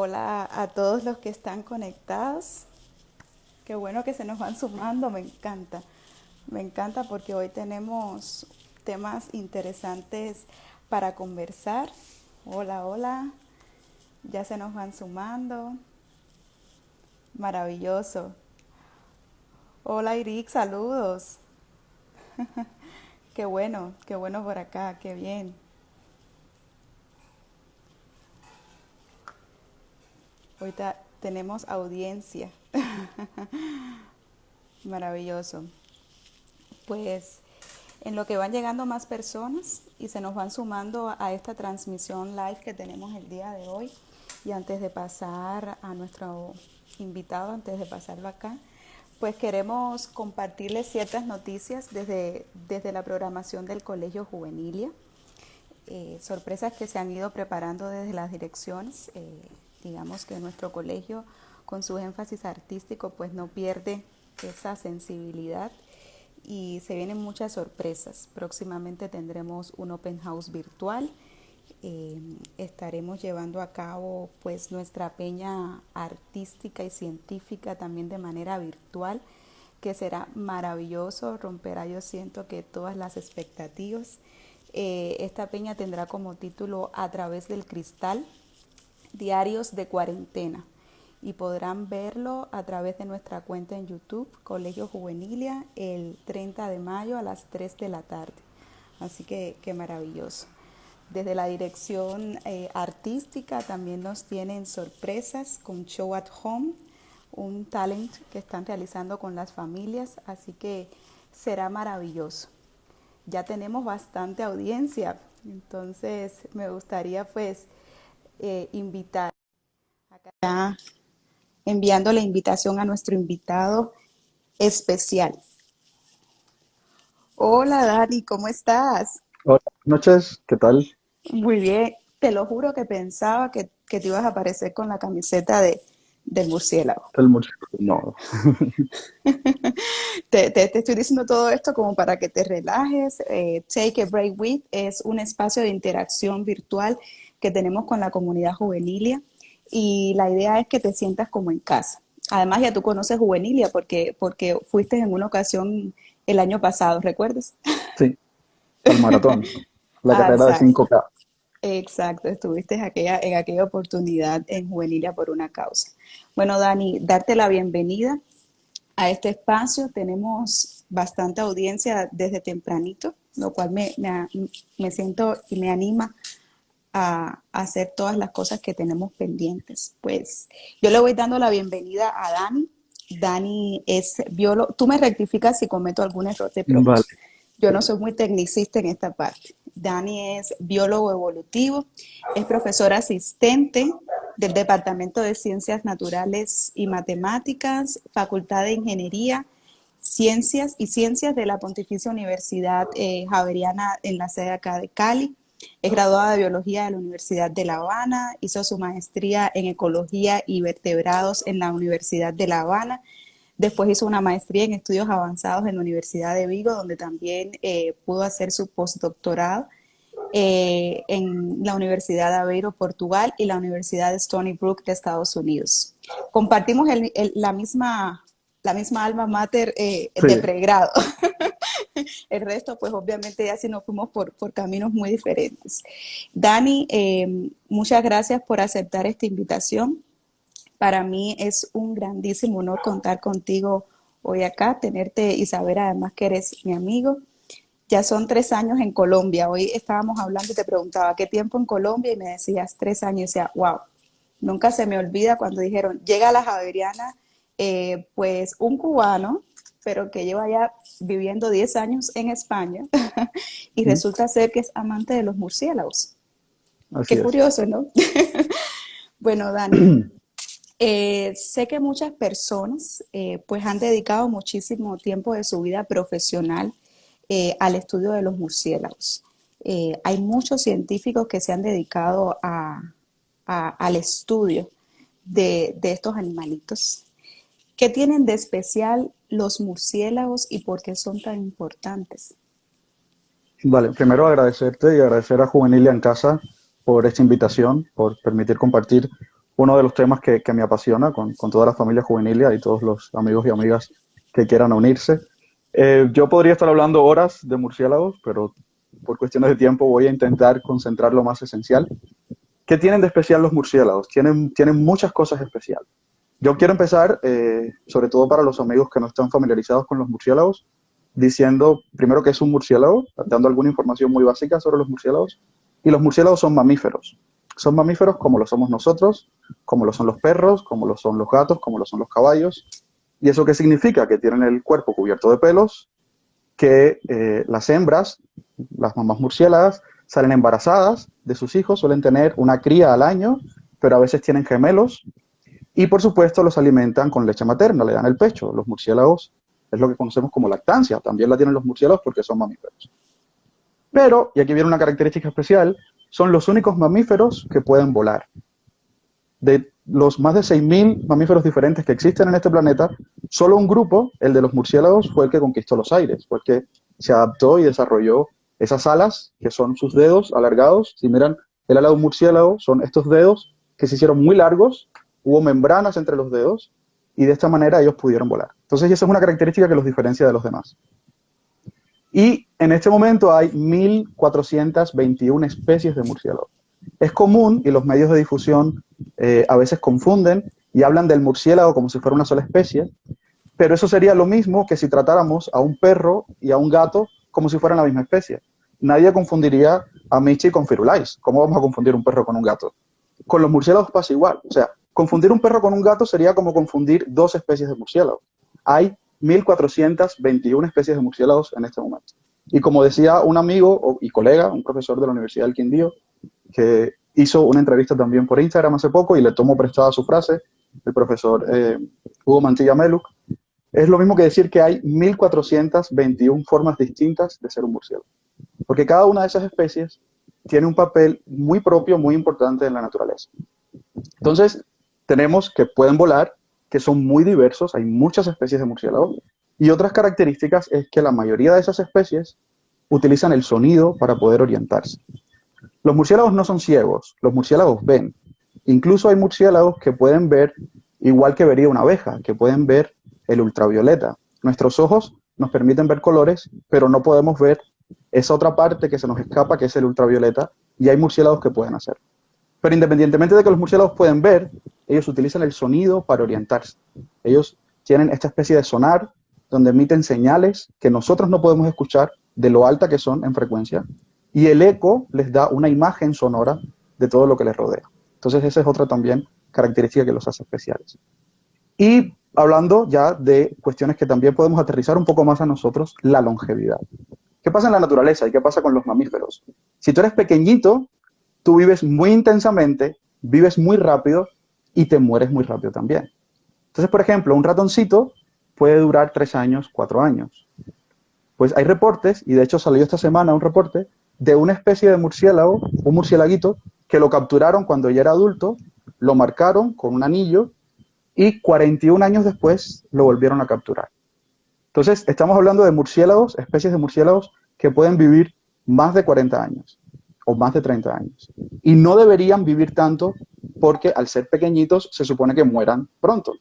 Hola a todos los que están conectados. Qué bueno que se nos van sumando, me encanta. Me encanta porque hoy tenemos temas interesantes para conversar. Hola, hola. Ya se nos van sumando. Maravilloso. Hola Irik, saludos. qué bueno por acá, qué bien. Ahorita tenemos audiencia. Maravilloso. Pues en lo que van llegando más personas y se nos van sumando a esta transmisión live que tenemos el día de hoy. Y antes de pasar a nuestro invitado, antes de pasarlo acá, pues queremos compartirles ciertas noticias desde la programación del Colegio Juvenilia. Sorpresas que se han ido preparando desde las direcciones. Digamos que nuestro colegio, con su énfasis artístico, pues no pierde esa sensibilidad y se vienen muchas sorpresas. Próximamente tendremos un open house virtual. Estaremos llevando a cabo pues nuestra peña artística y científica también de manera virtual, que será maravilloso, romperá yo siento que todas las expectativas. Esta peña tendrá como título A través del cristal, diarios de cuarentena, y podrán verlo a través de nuestra cuenta en YouTube, Colegio Juvenilia, el 30 de mayo a las 3 de la tarde. Así que qué maravilloso. Desde la dirección artística también nos tienen sorpresas con Show at Home, un talent que están realizando con las familias, así que será maravilloso. Ya tenemos bastante audiencia, entonces me gustaría pues invitar acá, enviando la invitación a nuestro invitado especial. Hola Dani, ¿cómo estás? Hola, buenas noches, ¿qué tal? Muy bien, te lo juro que pensaba que te ibas a aparecer con la camiseta del murciélago. El murciélago. No, Te estoy diciendo todo esto como para que te relajes. Take a Break With es un espacio de interacción virtual que tenemos con la comunidad juvenilia y la idea es que te sientas como en casa. Además ya tú conoces Juvenilia porque fuiste en una ocasión el año pasado, ¿recuerdas? sí, al maratón, la Ah, carrera de exacto. 5K. Exacto, estuviste en aquella oportunidad en Juvenilia por una causa. Bueno, Dani, darte la bienvenida a este espacio. Tenemos bastante audiencia desde tempranito, lo cual me siento y me anima a hacer todas las cosas que tenemos pendientes. Pues yo le voy dando la bienvenida a Dani. Dani es biólogo. Tú me rectificas si cometo algún error de pronto. Vale, Yo no soy muy tecnicista en esta parte. Dani es biólogo evolutivo, es profesor asistente del Departamento de Ciencias Naturales y Matemáticas, Facultad de Ingeniería, Ciencias y Ciencias de la Pontificia Universidad Javeriana en la sede acá de Cali. Es graduada de Biología de la Universidad de La Habana, hizo su maestría en Ecología y Vertebrados en la Universidad de La Habana. Después hizo una maestría en estudios avanzados en la Universidad de Vigo, donde también pudo hacer su postdoctorado en la Universidad de Aveiro, Portugal, y la Universidad de Stony Brook de Estados Unidos. Compartimos la misma alma mater de sí, pregrado. El resto, pues obviamente ya sí nos fuimos por caminos muy diferentes. Dani, muchas gracias por aceptar esta invitación. Para mí es un grandísimo honor contar contigo hoy acá, tenerte y saber además que eres mi amigo. Ya son 3 años en Colombia. Hoy estábamos hablando y te preguntaba qué tiempo en Colombia y me decías 3 años. Y decía, wow, nunca se me olvida cuando dijeron, llega a la Javeriana, pues un cubano, pero que lleva ya viviendo 10 años en España y ujú, resulta ser que es amante de los murciélagos. así Qué es. curioso, ¿no? Bueno, Dani, sé que muchas personas pues han dedicado muchísimo tiempo de su vida profesional al estudio de los murciélagos. Hay muchos científicos que se han dedicado al estudio de estos animalitos. ¿Qué tienen de especial los murciélagos y por qué son tan importantes? Vale, primero agradecerte y agradecer a Juvenilia en Casa por esta invitación, por permitir compartir uno de los temas que me apasiona con toda la familia juvenilia y todos los amigos y amigas que quieran unirse. Yo podría estar hablando horas de murciélagos, pero por cuestiones de tiempo voy a intentar concentrar lo más esencial. ¿Qué tienen de especial los murciélagos? Tienen muchas cosas especiales. Yo quiero empezar, sobre todo para los amigos que no están familiarizados con los murciélagos, diciendo primero que es un murciélago, dando alguna información muy básica sobre los murciélagos. Y los murciélagos son mamíferos. Son mamíferos como lo somos nosotros, como lo son los perros, como lo son los gatos, como lo son los caballos. ¿Y eso qué significa? Que tienen el cuerpo cubierto de pelos, que las hembras, las mamás murciélagas, salen embarazadas de sus hijos, suelen tener una cría al año, pero a veces tienen gemelos, y por supuesto los alimentan con leche materna, le dan el pecho. Los murciélagos es lo que conocemos como lactancia, también la tienen los murciélagos porque son mamíferos. Pero, y aquí viene una característica especial, son los únicos mamíferos que pueden volar. De los más de 6.000 mamíferos diferentes que existen en este planeta, solo un grupo, el de los murciélagos, fue el que conquistó los aires, fue el que se adaptó y desarrolló esas alas, que son sus dedos alargados. Si miran el ala de un murciélago, son estos dedos que se hicieron muy largos, hubo membranas entre los dedos, y de esta manera ellos pudieron volar. Entonces esa es una característica que los diferencia de los demás. Y en este momento hay 1.421 especies de murciélagos. Es común, y los medios de difusión a veces confunden y hablan del murciélago como si fuera una sola especie, pero eso sería lo mismo que si tratáramos a un perro y a un gato como si fueran la misma especie. Nadie confundiría a Michi con Firulais. ¿Cómo vamos a confundir un perro con un gato? Con los murciélagos pasa igual. O sea, confundir un perro con un gato sería como confundir dos especies de murciélagos. Hay 1.421 especies de murciélagos en este momento. Y como decía un amigo y colega, un profesor de la Universidad del Quindío, que hizo una entrevista también por Instagram hace poco y le tomo prestada su frase, el profesor Hugo Mantilla Meluc, es lo mismo que decir que hay 1.421 formas distintas de ser un murciélago. Porque cada una de esas especies tiene un papel muy propio, muy importante en la naturaleza. Entonces, tenemos que pueden volar, que son muy diversos, hay muchas especies de murciélagos, y otras características es que la mayoría de esas especies utilizan el sonido para poder orientarse. Los murciélagos no son ciegos, los murciélagos ven. Incluso hay murciélagos que pueden ver igual que vería una abeja, que pueden ver el ultravioleta. Nuestros ojos nos permiten ver colores, pero no podemos ver esa otra parte que se nos escapa, que es el ultravioleta, y hay murciélagos que pueden hacerlo. Pero independientemente de que los murciélagos pueden ver, ellos utilizan el sonido para orientarse. Ellos tienen esta especie de sonar donde emiten señales que nosotros no podemos escuchar de lo alta que son en frecuencia, y el eco les da una imagen sonora de todo lo que les rodea. Entonces esa es otra también característica que los hace especiales. Y hablando ya de cuestiones que también podemos aterrizar un poco más a nosotros, la longevidad. ¿Qué pasa en la naturaleza y qué pasa con los mamíferos? Si tú eres pequeñito, tú vives muy intensamente, vives muy rápido y te mueres muy rápido también. Entonces, por ejemplo, un ratoncito puede durar 3 años, 4 años. Pues hay reportes, y de hecho salió esta semana un reporte, de una especie de murciélago, un murciélaguito, que lo capturaron cuando ya era adulto, lo marcaron con un anillo y 41 años después lo volvieron a capturar. Entonces, estamos hablando de murciélagos, especies de murciélagos que pueden vivir más de 40 años o más de 30 años. Y no deberían vivir tanto porque al ser pequeñitos se supone que mueran pronto.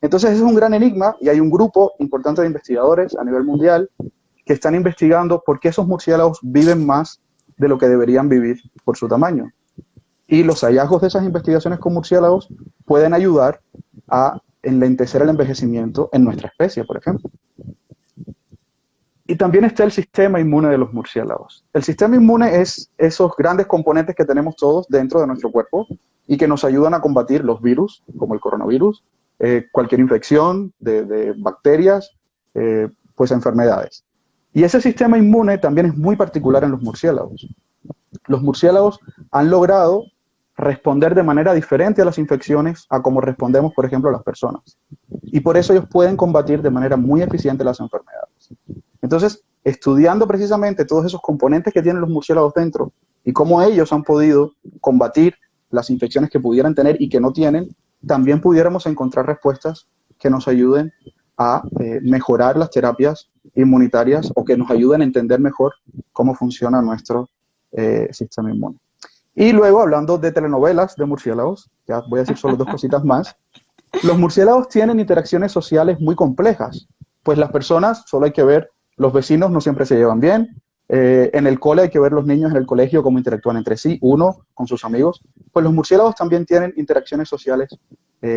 Entonces, ese es un gran enigma y hay un grupo importante de investigadores a nivel mundial que están investigando por qué esos murciélagos viven más de lo que deberían vivir por su tamaño. Y los hallazgos de esas investigaciones con murciélagos pueden ayudar a enlentecer el envejecimiento en nuestra especie, por ejemplo. Y también está el sistema inmune de los murciélagos. El sistema inmune es esos grandes componentes que tenemos todos dentro de nuestro cuerpo y que nos ayudan a combatir los virus, como el coronavirus, cualquier infección de bacterias, pues enfermedades. Y ese sistema inmune también es muy particular en los murciélagos. Los murciélagos han logrado responder de manera diferente a las infecciones a como respondemos, por ejemplo, las personas. Y por eso ellos pueden combatir de manera muy eficiente las enfermedades. Entonces, estudiando precisamente todos esos componentes que tienen los murciélagos dentro y cómo ellos han podido combatir las infecciones que pudieran tener y que no tienen, también pudiéramos encontrar respuestas que nos ayuden a mejorar las terapias inmunitarias o que nos ayuden a entender mejor cómo funciona nuestro sistema inmune. Y luego, hablando de telenovelas de murciélagos, ya voy a decir solo dos cositas más, los murciélagos tienen interacciones sociales muy complejas, pues las personas, solo hay que ver, los vecinos no siempre se llevan bien, en el cole hay que ver los niños en el colegio cómo interactúan entre sí, uno con sus amigos, pues los murciélagos también tienen interacciones sociales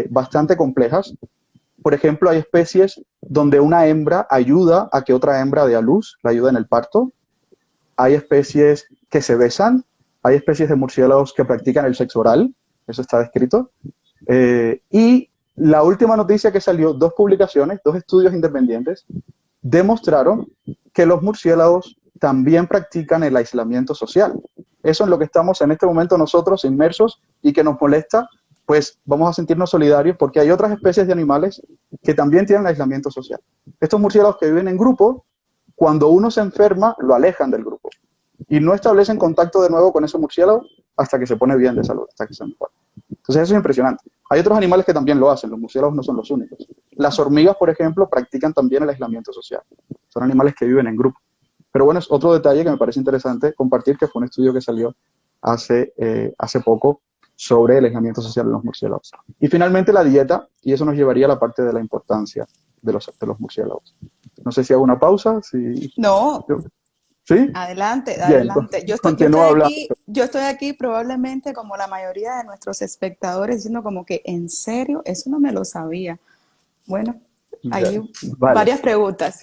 bastante complejas. Por ejemplo, hay especies donde una hembra ayuda a que otra hembra dé a luz, la ayuda en el parto. Hay especies que se besan, hay especies de murciélagos que practican el sexo oral, eso está descrito. Y la última noticia que salió, dos publicaciones, dos estudios independientes, demostraron que los murciélagos también practican el aislamiento social. Eso es lo que estamos en este momento nosotros inmersos y que nos molesta, pues vamos a sentirnos solidarios porque hay otras especies de animales que también tienen aislamiento social. Estos murciélagos que viven en grupo, cuando uno se enferma, lo alejan del grupo y no establecen contacto de nuevo con ese murciélago hasta que se pone bien de salud, hasta que se mejora. Entonces eso es impresionante. Hay otros animales que también lo hacen, los murciélagos no son los únicos. Las hormigas, por ejemplo, practican también el aislamiento social. Son animales que viven en grupo. Pero bueno, es otro detalle que me parece interesante compartir, que fue un estudio que salió hace poco sobre el aislamiento social de los murciélagos. Y finalmente la dieta, y eso nos llevaría a la parte de la importancia de los murciélagos. No sé si hago una pausa, si... No, ¿Sí? adelante, Bien, adelante. continúa hablando. Yo estoy aquí probablemente como la mayoría de nuestros espectadores diciendo como que, ¿en serio? Eso no me lo sabía. Bueno, hay Bien, vale. varias preguntas.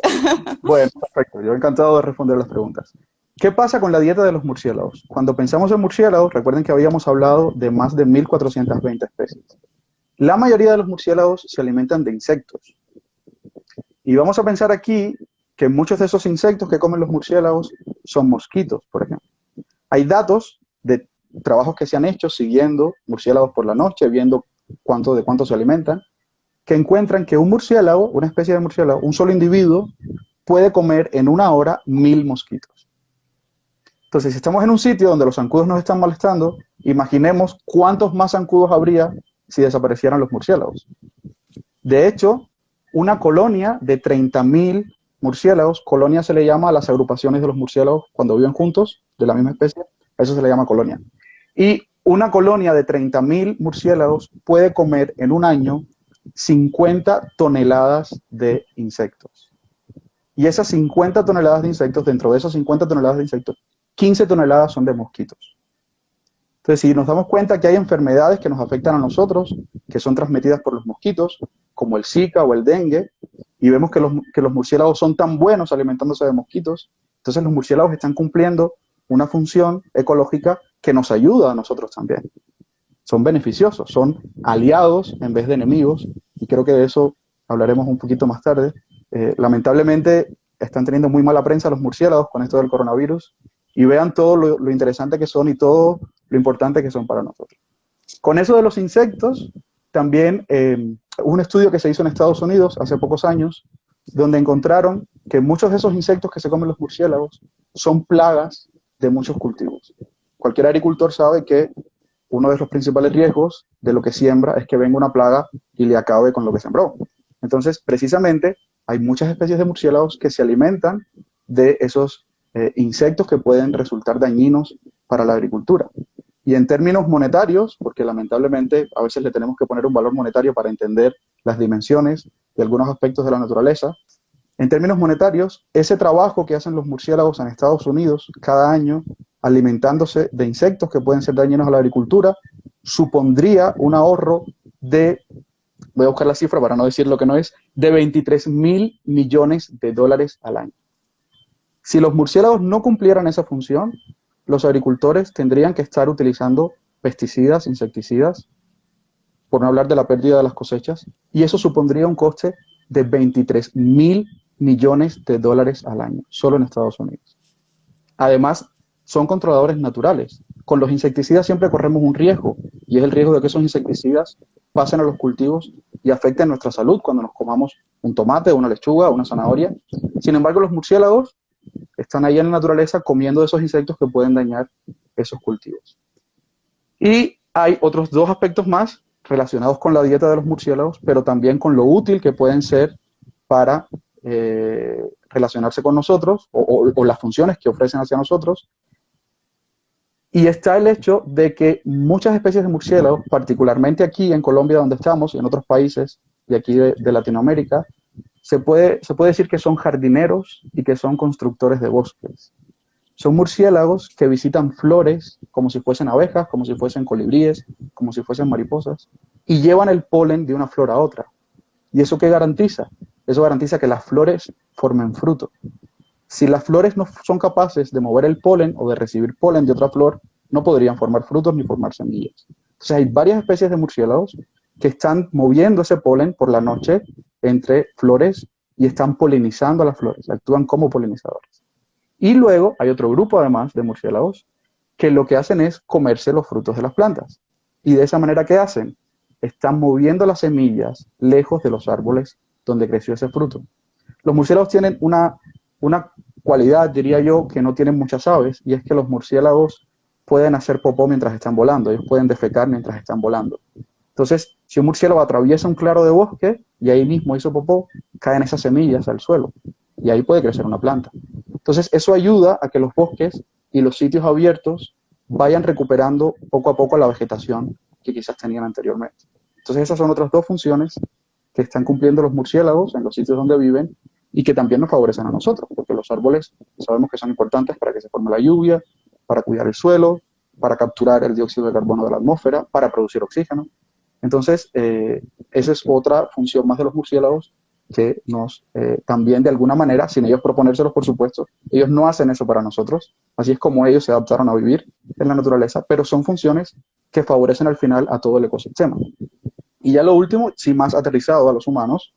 Bueno, perfecto. Yo encantado de responder las preguntas. ¿Qué pasa con la dieta de los murciélagos? Cuando pensamos en murciélagos, recuerden que habíamos hablado de más de 1.420 especies. La mayoría de los murciélagos se alimentan de insectos. Y vamos a pensar aquí que muchos de esos insectos que comen los murciélagos son mosquitos, por ejemplo. Hay datos de trabajos que se han hecho siguiendo murciélagos por la noche, viendo de cuánto se alimentan, que encuentran que un murciélago, una especie de murciélago, un solo individuo, puede comer en una hora 1.000 mosquitos. Entonces, si estamos en un sitio donde los zancudos nos están molestando, imaginemos cuántos más zancudos habría si desaparecieran los murciélagos. De hecho, una colonia de 30.000 murciélagos, colonia se le llama a las agrupaciones de los murciélagos cuando viven juntos, de la misma especie, a eso se le llama colonia. Y una colonia de 30.000 murciélagos puede comer en un año 50 toneladas de insectos. Y esas 50 toneladas de insectos, dentro de esas 50 toneladas de insectos, 15 toneladas son de mosquitos. Entonces, si nos damos cuenta que hay enfermedades que nos afectan a nosotros, que son transmitidas por los mosquitos, como el Zika o el dengue, y vemos que los murciélagos son tan buenos alimentándose de mosquitos, entonces los murciélagos están cumpliendo una función ecológica que nos ayuda a nosotros también. Son beneficiosos, son aliados en vez de enemigos, y creo que de eso hablaremos un poquito más tarde. Lamentablemente están teniendo muy mala prensa los murciélagos con esto del coronavirus, y vean todo lo interesante que son y todo lo importante que son para nosotros. Con eso de los insectos, también hubo un estudio que se hizo en Estados Unidos hace pocos años, donde encontraron que muchos de esos insectos que se comen los murciélagos son plagas de muchos cultivos. Cualquier agricultor sabe que uno de los principales riesgos de lo que siembra es que venga una plaga y le acabe con lo que sembró. Entonces, precisamente, hay muchas especies de murciélagos que se alimentan de esos insectos que pueden resultar dañinos para la agricultura. Y en términos monetarios, porque lamentablemente a veces le tenemos que poner un valor monetario para entender las dimensiones de algunos aspectos de la naturaleza, en términos monetarios, ese trabajo que hacen los murciélagos en Estados Unidos cada año, alimentándose de insectos que pueden ser dañinos a la agricultura, supondría un ahorro de, voy a buscar la cifra para no decir lo que no es, de 23.000 millones de dólares al año. Si los murciélagos no cumplieran esa función, los agricultores tendrían que estar utilizando pesticidas, insecticidas, por no hablar de la pérdida de las cosechas, y eso supondría un coste de 23.000 millones de dólares al año, solo en Estados Unidos. Además, son controladores naturales. Con los insecticidas siempre corremos un riesgo, y es el riesgo de que esos insecticidas pasen a los cultivos y afecten nuestra salud cuando nos comamos un tomate, una lechuga, una zanahoria. Sin embargo, los murciélagos están ahí en la naturaleza comiendo esos insectos que pueden dañar esos cultivos. Y hay otros dos aspectos más relacionados con la dieta de los murciélagos, pero también con lo útil que pueden ser para relacionarse con nosotros o las funciones que ofrecen hacia nosotros. Y está el hecho de que muchas especies de murciélagos, particularmente aquí en Colombia donde estamos y en otros países y aquí de Latinoamérica, se puede decir que son jardineros y que son constructores de bosques. Son murciélagos que visitan flores como si fuesen abejas, como si fuesen colibríes, como si fuesen mariposas, y llevan el polen de una flor a otra. ¿Y eso qué garantiza? Eso garantiza que las flores formen fruto. Si las flores no son capaces de mover el polen o de recibir polen de otra flor, no podrían formar frutos ni formar semillas. Entonces hay varias especies de murciélagos que están moviendo ese polen por la noche entre flores y están polinizando a las flores, actúan como polinizadores. Y luego hay otro grupo además de murciélagos que lo que hacen es comerse los frutos de las plantas. Y de esa manera, ¿qué hacen? Están moviendo las semillas lejos de los árboles donde creció ese fruto. Los murciélagos tienen una cualidad, diría yo, que no tienen muchas aves, y es que los murciélagos pueden hacer popó mientras están volando, ellos pueden defecar mientras están volando. Entonces, si un murciélago atraviesa un claro de bosque y ahí mismo hizo popó, caen esas semillas al suelo y ahí puede crecer una planta. Entonces, eso ayuda a que los bosques y los sitios abiertos vayan recuperando poco a poco la vegetación que quizás tenían anteriormente. Entonces, esas son otras dos funciones que están cumpliendo los murciélagos en los sitios donde viven y que también nos favorecen a nosotros, porque los árboles sabemos que son importantes para que se forme la lluvia, para cuidar el suelo, para capturar el dióxido de carbono de la atmósfera, para producir oxígeno. Entonces, esa es otra función más de los murciélagos que nos también de alguna manera, sin ellos proponérselos por supuesto, ellos no hacen eso para nosotros, así es como ellos se adaptaron a vivir en la naturaleza, pero son funciones que favorecen al final a todo el ecosistema. Y ya lo último, sí más aterrizado a los humanos,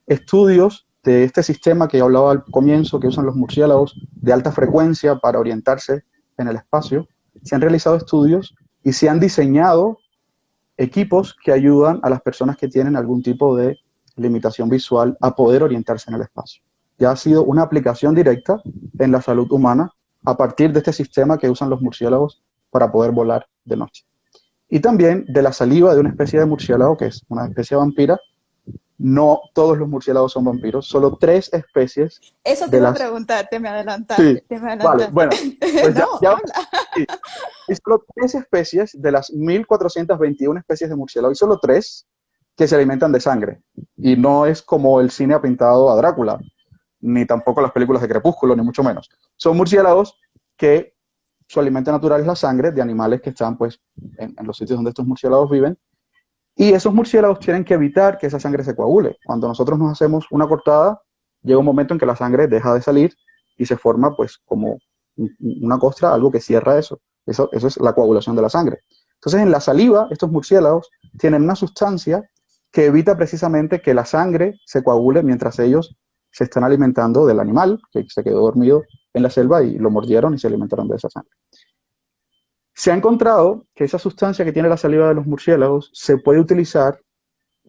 estudios de este sistema que yo hablaba al comienzo, que usan los murciélagos de alta frecuencia para orientarse en el espacio, se han realizado estudios y se han diseñado equipos que ayudan a las personas que tienen algún tipo de limitación visual a poder orientarse en el espacio. Ya ha sido una aplicación directa en la salud humana a partir de este sistema que usan los murciélagos para poder volar de noche. Y también de la saliva de una especie de murciélago, que es una especie vampira. No todos los murciélagos son vampiros, solo 3 especies Eso te de iba a las... preguntar, te me Sí, adelantaste, te me vale, adelantaste. bueno, pues No, ya habla. sí. Hay solo 3 especies de las 1421 especies de murciélago, y solo 3 que se alimentan de sangre. Y no es como el cine ha pintado a Drácula, ni tampoco las películas de Crepúsculo, ni mucho menos. Son murciélagos que su alimento natural es la sangre de animales que están pues en los sitios donde estos murciélagos viven. Y esos murciélagos tienen que evitar que esa sangre se coagule. Cuando nosotros nos hacemos una cortada, llega un momento en que la sangre deja de salir y se forma pues como una costra, algo que cierra eso. Eso es la coagulación de la sangre. Entonces en la saliva, estos murciélagos tienen una sustancia que evita precisamente que la sangre se coagule mientras ellos se están alimentando del animal que se quedó dormido en la selva y lo mordieron y se alimentaron de esa sangre. Se ha encontrado que esa sustancia que tiene la saliva de los murciélagos se puede utilizar,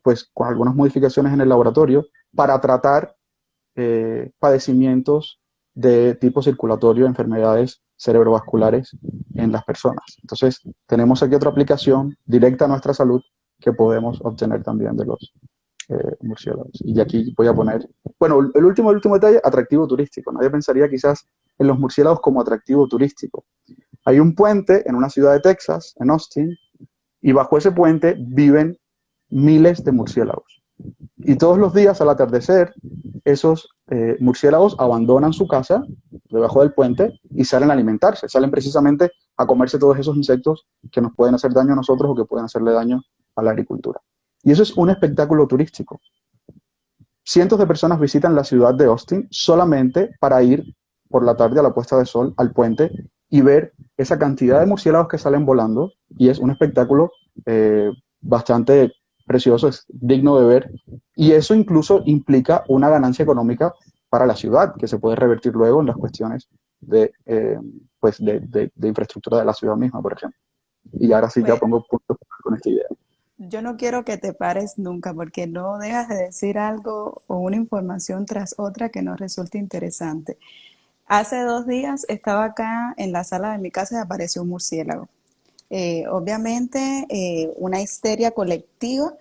pues con algunas modificaciones en el laboratorio, para tratar padecimientos de tipo circulatorio, enfermedades cerebrovasculares en las personas. Entonces, tenemos aquí otra aplicación directa a nuestra salud que podemos obtener también de los murciélagos. Y aquí voy a poner, bueno, el último detalle, atractivo turístico. Nadie pensaría quizás en los murciélagos como atractivo turístico. Hay un puente en una ciudad de Texas, en Austin, y bajo ese puente viven miles de murciélagos. Y todos los días al atardecer, esos murciélagos abandonan su casa debajo del puente y salen a alimentarse. Salen precisamente a comerse todos esos insectos que nos pueden hacer daño a nosotros o que pueden hacerle daño a la agricultura. Y eso es un espectáculo turístico. Cientos de personas visitan la ciudad de Austin solamente para ir por la tarde a la puesta de sol al puente y ver esa cantidad de murciélagos que salen volando, y es un espectáculo bastante precioso, es digno de ver, y eso incluso implica una ganancia económica para la ciudad, que se puede revertir luego en las cuestiones de infraestructura de la ciudad misma, por ejemplo. Y ahora sí ya Pues pongo punto con esta idea. yo no quiero que te pares nunca porque no dejas de decir algo o una información tras otra que nos resulte interesante. Hace 2 días estaba acá en la sala de mi casa y apareció un murciélago. Obviamente, una histeria colectiva.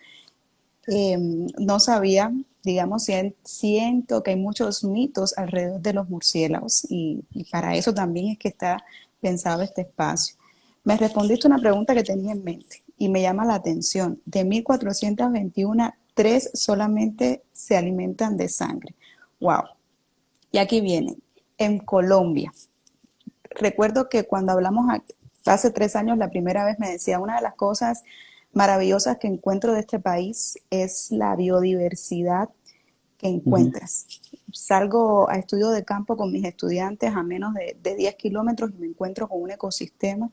No sabía, digamos, siento que hay muchos mitos alrededor de los murciélagos y para eso también es que está pensado este espacio. Me respondiste una pregunta que tenía en mente y me llama la atención. De 1421, tres solamente se alimentan de sangre. Wow. Y aquí viene. En Colombia, recuerdo que cuando hablamos hace 3 años, la primera vez me decía, una de las cosas maravillosas que encuentro de este país es la biodiversidad que Ujú. encuentras. Salgo a estudio de campo con mis estudiantes a menos de 10 kilómetros y me encuentro con un ecosistema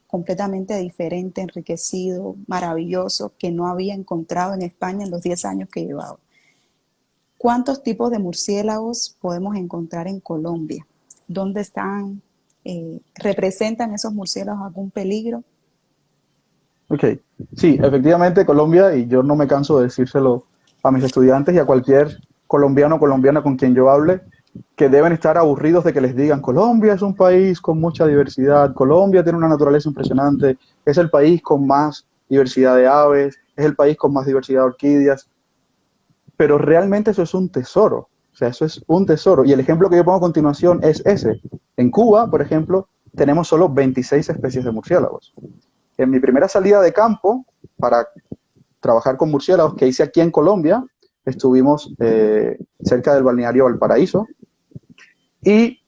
completamente diferente, enriquecido, maravilloso, que no había encontrado en España en los 10 años que llevaba. ¿Cuántos tipos de murciélagos podemos encontrar en Colombia? ¿Dónde están? ¿Representan esos murciélagos algún peligro? Ok, sí, efectivamente Colombia, y yo no me canso de decírselo a mis estudiantes y a cualquier colombiano o colombiana con quien yo hable, que deben estar aburridos de que les digan, Colombia es un país con mucha diversidad, Colombia tiene una naturaleza impresionante, es el país con más diversidad de aves, es el país con más diversidad de orquídeas, pero realmente eso es un tesoro, o sea, eso es un tesoro. Y el ejemplo que yo pongo a continuación es ese. En Cuba, por ejemplo, tenemos solo 26 especies de murciélagos. En mi primera salida de campo para trabajar con murciélagos que hice aquí en Colombia, estuvimos cerca del balneario Valparaíso y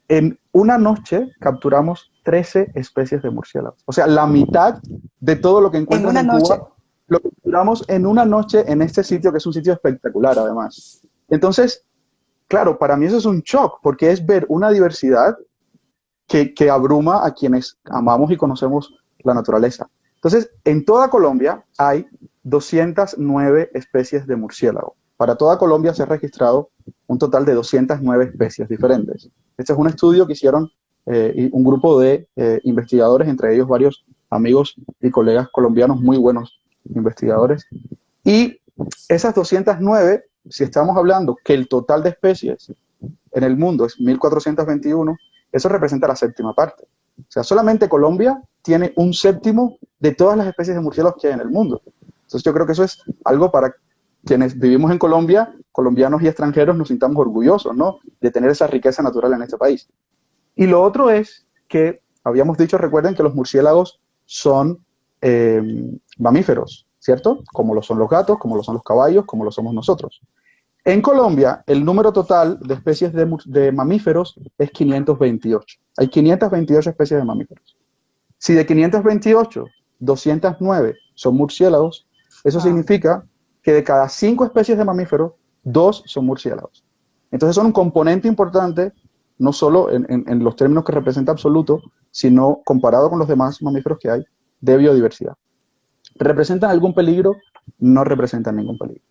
en una noche capturamos 13 especies de murciélagos. O sea, la mitad de todo lo que En encuentran una en noche. Cuba lo capturamos en una noche en este sitio, que es un sitio espectacular además. Entonces, claro, para mí eso es un shock, porque es ver una diversidad que abruma a quienes amamos y conocemos la naturaleza. Entonces, en toda Colombia hay 209 especies de murciélago. Para toda Colombia se ha registrado un total de 209 especies diferentes. Este es un estudio que hicieron un grupo de investigadores, entre ellos varios amigos y colegas colombianos, muy buenos investigadores. Y esas 209, si estamos hablando que el total de especies en el mundo es 1421, eso representa la séptima parte. O sea, solamente Colombia tiene un séptimo de todas las especies de murciélagos que hay en el mundo. Entonces yo creo que eso es algo para quienes vivimos en Colombia, colombianos y extranjeros, nos sintamos orgullosos, ¿no? De tener esa riqueza natural en este país. Y lo otro es que habíamos dicho, recuerden que los murciélagos son eh, mamíferos, ¿cierto? Como lo son los gatos, como lo son los caballos, como lo somos nosotros. En Colombia, el número total de especies de mamíferos es 528. Hay 528 especies de mamíferos. Si de 528, 209 son murciélagos, eso Wow. significa que de cada 5 especies de mamíferos, 2 son murciélagos. Entonces son un componente importante, no solo en los términos que representa absoluto, sino comparado con los demás mamíferos que hay, de biodiversidad. ¿Representan algún peligro? No representan ningún peligro.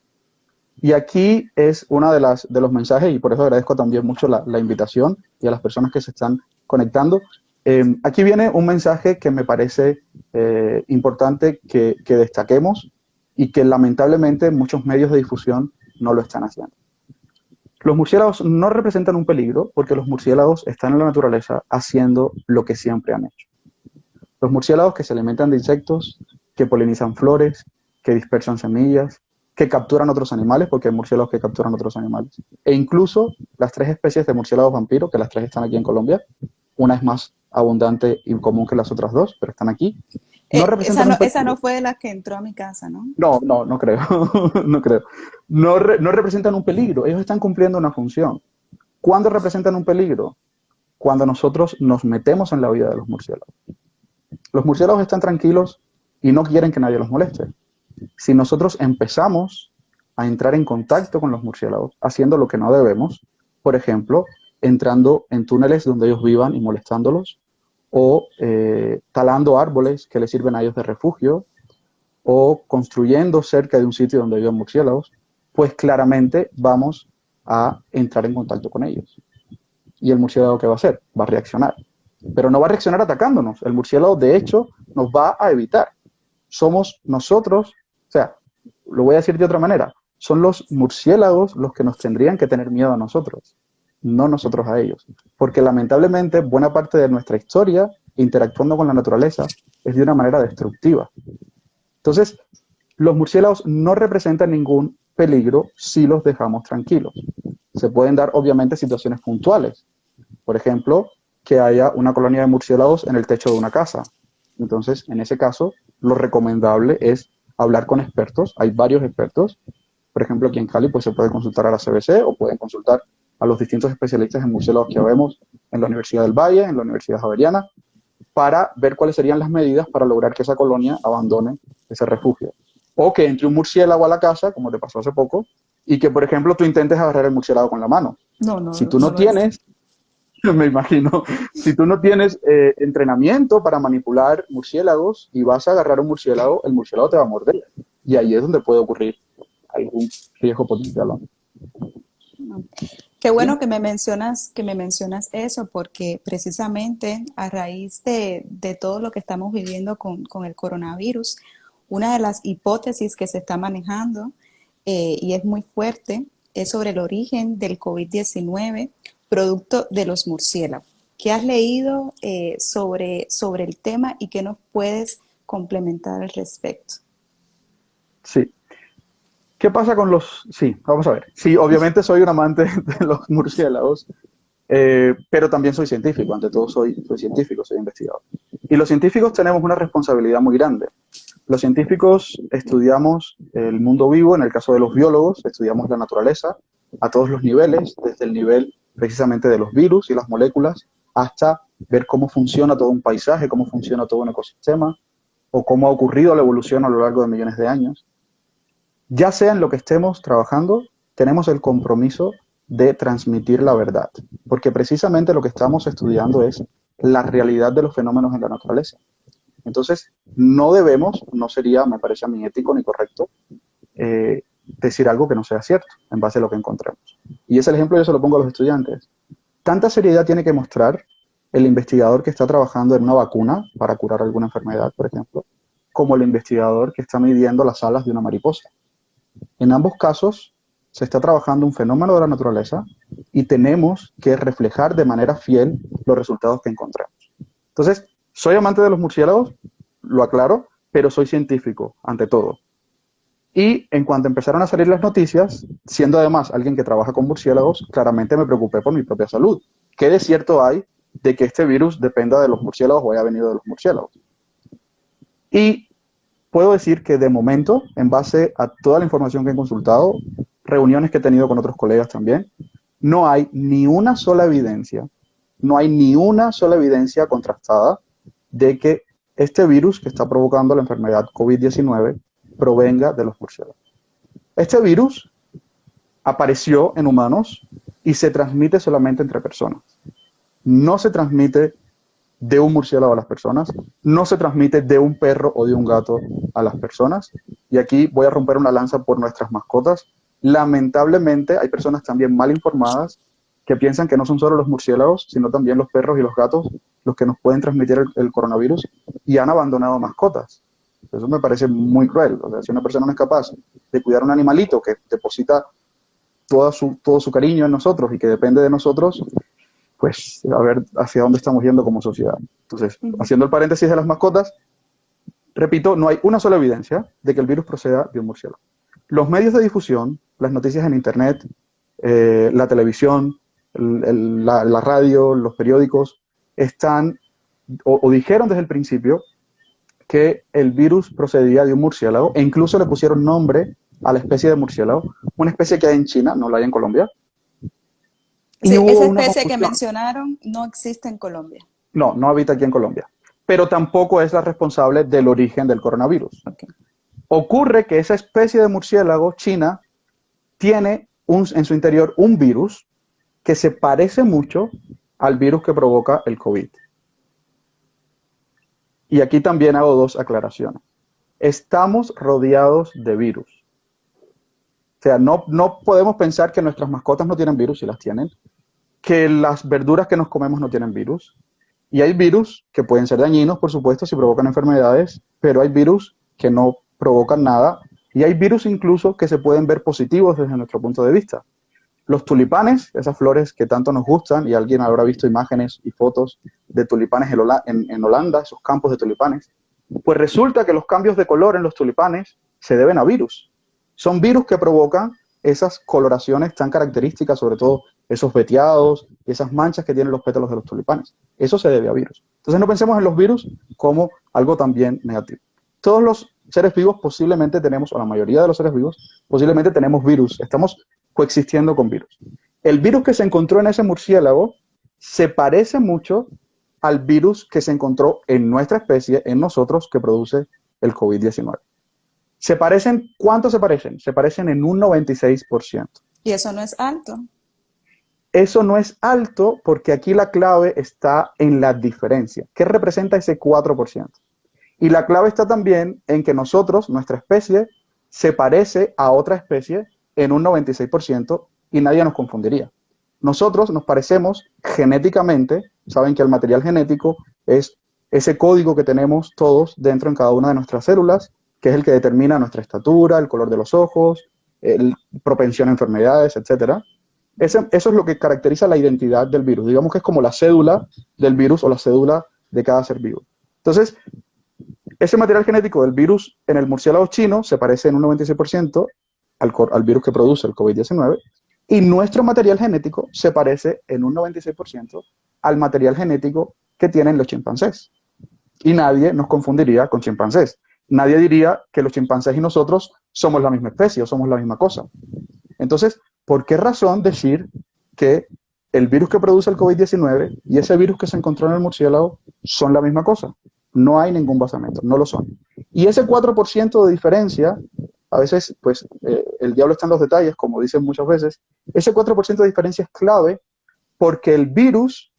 Y aquí es una de los mensajes, y por eso agradezco también mucho la invitación y a las personas que se están conectando. Aquí viene un mensaje que me parece importante que destaquemos y que lamentablemente muchos medios de difusión no lo están haciendo. Los murciélagos no representan un peligro porque los murciélagos están en la naturaleza haciendo lo que siempre han hecho. Los murciélagos que se alimentan de insectos, que polinizan flores, que dispersan semillas, que capturan otros animales, porque hay murciélagos que capturan otros animales. E incluso las 3 especies de murciélagos vampiro, que las 3 están aquí en Colombia, una es más abundante y común que las otras 2, pero están aquí, no Esa representan no, un esa peligro. no fue de las que entró a mi casa, ¿no? No, no, no creo, no creo. No representan un peligro, ellos están cumpliendo una función. ¿Cuándo representan un peligro? Cuando nosotros nos metemos en la vida de los murciélagos. Los murciélagos están tranquilos y no quieren que nadie los moleste. Si nosotros empezamos a entrar en contacto con los murciélagos, haciendo lo que no debemos, por ejemplo, entrando en túneles donde ellos vivan y molestándolos, o talando árboles que les sirven a ellos de refugio, o construyendo cerca de un sitio donde vivan murciélagos, pues claramente vamos a entrar en contacto con ellos. ¿Y el murciélago qué va a hacer? Va a reaccionar. Pero no va a reaccionar atacándonos. El murciélago, de hecho, nos va a evitar. Somos nosotros, o sea, lo voy a decir de otra manera, son los murciélagos los que nos tendrían que tener miedo a nosotros, no nosotros a ellos. Porque lamentablemente buena parte de nuestra historia interactuando con la naturaleza es de una manera destructiva. Entonces, los murciélagos no representan ningún peligro si los dejamos tranquilos. Se pueden dar, obviamente, situaciones puntuales. Por ejemplo, que haya una colonia de murciélagos en el techo de una casa. Entonces, en ese caso, lo recomendable es hablar con expertos. Hay varios expertos. Por ejemplo, aquí en Cali pues, se puede consultar a la CBC o pueden consultar a los distintos especialistas en murciélagos que vemos en la Universidad del Valle, en la Universidad Javeriana, para ver cuáles serían las medidas para lograr que esa colonia abandone ese refugio. O que entre un murciélago a la casa, como te pasó hace poco, y que, por ejemplo, tú intentes agarrar el murciélago con la mano. No, Si no, tú no no lo es. tienes, me imagino, si tú no tienes entrenamiento para manipular murciélagos y vas a agarrar un murciélago, el murciélago te va a morder. Y ahí es donde puede ocurrir algún riesgo potencial. Qué Bien. bueno que me mencionas eso, porque precisamente a raíz de todo lo que estamos viviendo con el coronavirus, una de las hipótesis que se está manejando y es muy fuerte es sobre el origen del COVID-19, producto de los murciélagos. ¿Qué has leído sobre el tema y qué nos puedes complementar al respecto? Sí. ¿Qué pasa con los...? Sí, vamos a ver. Sí, obviamente soy un amante de los murciélagos, pero también soy científico. Ante todo soy científico, soy investigador. Y los científicos tenemos una responsabilidad muy grande. Los científicos estudiamos el mundo vivo, en el caso de los biólogos, estudiamos la naturaleza a todos los niveles, desde el nivel precisamente de los virus y las moléculas, hasta ver cómo funciona todo un paisaje, cómo funciona todo un ecosistema, o cómo ha ocurrido la evolución a lo largo de millones de años. Ya sea en lo que estemos trabajando, tenemos el compromiso de transmitir la verdad, porque precisamente lo que estamos estudiando es la realidad de los fenómenos en la naturaleza. Entonces, no debemos, no sería, me parece a mí, ético ni correcto, decir algo que no sea cierto en base a lo que encontremos. Y ese ejemplo yo se lo pongo a los estudiantes. Tanta seriedad tiene que mostrar el investigador que está trabajando en una vacuna para curar alguna enfermedad, por ejemplo, como el investigador que está midiendo las alas de una mariposa. En ambos casos se está trabajando un fenómeno de la naturaleza y tenemos que reflejar de manera fiel los resultados que encontramos. Entonces, soy amante de los murciélagos, lo aclaro, pero soy científico ante todo. Y en cuanto empezaron a salir las noticias, siendo además alguien que trabaja con murciélagos, claramente me preocupé por mi propia salud. ¿Qué de cierto hay de que este virus dependa de los murciélagos o haya venido de los murciélagos? Y puedo decir que de momento, en base a toda la información que he consultado, reuniones que he tenido con otros colegas también, no hay ni una sola evidencia, no hay ni una sola evidencia contrastada de que este virus que está provocando la enfermedad COVID-19 provenga de los murciélagos. Este virus apareció en humanos y se transmite solamente entre personas. No se transmite de un murciélago a las personas, no se transmite de un perro o de un gato a las personas. Y aquí voy a romper una lanza por nuestras mascotas. Lamentablemente hay personas también mal informadas que piensan que no son solo los murciélagos, sino también los perros y los gatos los que nos pueden transmitir el coronavirus y han abandonado mascotas. Eso me parece muy cruel. O sea, si una persona no es capaz de cuidar un animalito que deposita todo su cariño en nosotros y que depende de nosotros, pues a ver hacia dónde estamos yendo como sociedad. Entonces, haciendo el paréntesis de las mascotas, repito, no hay una sola evidencia de que el virus proceda de un murciélago. Los medios de difusión, las noticias en Internet, la televisión, la radio, los periódicos, están o dijeron desde el principio que el virus procedía de un murciélago e incluso le pusieron nombre a la especie de murciélago, una especie que hay en China, no la hay en Colombia. Y Sí, hubo esa una especie que confusión. mencionaron no existe en Colombia. No, no habita aquí en Colombia, pero tampoco es la responsable del origen del coronavirus. Okay. Ocurre que esa especie de murciélago china tiene en su interior un virus que se parece mucho al virus que provoca el COVID. Y aquí también hago dos aclaraciones. Estamos rodeados de virus. O sea, no podemos pensar que nuestras mascotas no tienen virus, si las tienen, que las verduras que nos comemos no tienen virus. Y hay virus que pueden ser dañinos, por supuesto, si provocan enfermedades, pero hay virus que no provocan nada. Y hay virus incluso que se pueden ver positivos desde nuestro punto de vista. Los tulipanes, esas flores que tanto nos gustan, y alguien habrá visto imágenes y fotos de tulipanes en Holanda, esos campos de tulipanes, pues resulta que los cambios de color en los tulipanes se deben a virus. Son virus que provocan esas coloraciones tan características, sobre todo esos veteados y esas manchas que tienen los pétalos de los tulipanes. Eso se debe a virus. Entonces no pensemos en los virus como algo también negativo. Todos los seres vivos posiblemente tenemos, o la mayoría de los seres vivos, posiblemente tenemos virus. Estamos coexistiendo con virus. El virus que se encontró en ese murciélago se parece mucho al virus que se encontró en nuestra especie, en nosotros, que produce el COVID-19. ¿Se parecen? ¿Cuánto se parecen? Se parecen en un 96%. Y eso no es alto. Eso no es alto porque aquí la clave está en la diferencia. ¿Qué representa ese 4%? Y la clave está también en que nosotros, nuestra especie, se parece a otra especie en un 96% y nadie nos confundiría. Nosotros nos parecemos genéticamente, saben que el material genético es ese código que tenemos todos dentro en cada una de nuestras células, que es el que determina nuestra estatura, el color de los ojos, propensión a enfermedades, etc. Eso es lo que caracteriza la identidad del virus. Digamos que es como la cédula del virus o la cédula de cada ser vivo. Entonces, ese material genético del virus en el murciélago chino se parece en un 96% al virus que produce el COVID-19, y nuestro material genético se parece en un 96% al material genético que tienen los chimpancés. Y nadie nos confundiría con chimpancés. Nadie diría que los chimpancés y nosotros somos la misma especie o somos la misma cosa. Entonces, ¿por qué razón decir que el virus que produce el COVID-19 y ese virus que se encontró en el murciélago son la misma cosa? No hay ningún basamento, no lo son. Y ese 4% de diferencia, a veces, pues, el diablo está en los detalles, como dicen muchas veces, ese 4% de diferencia es clave porque el virus,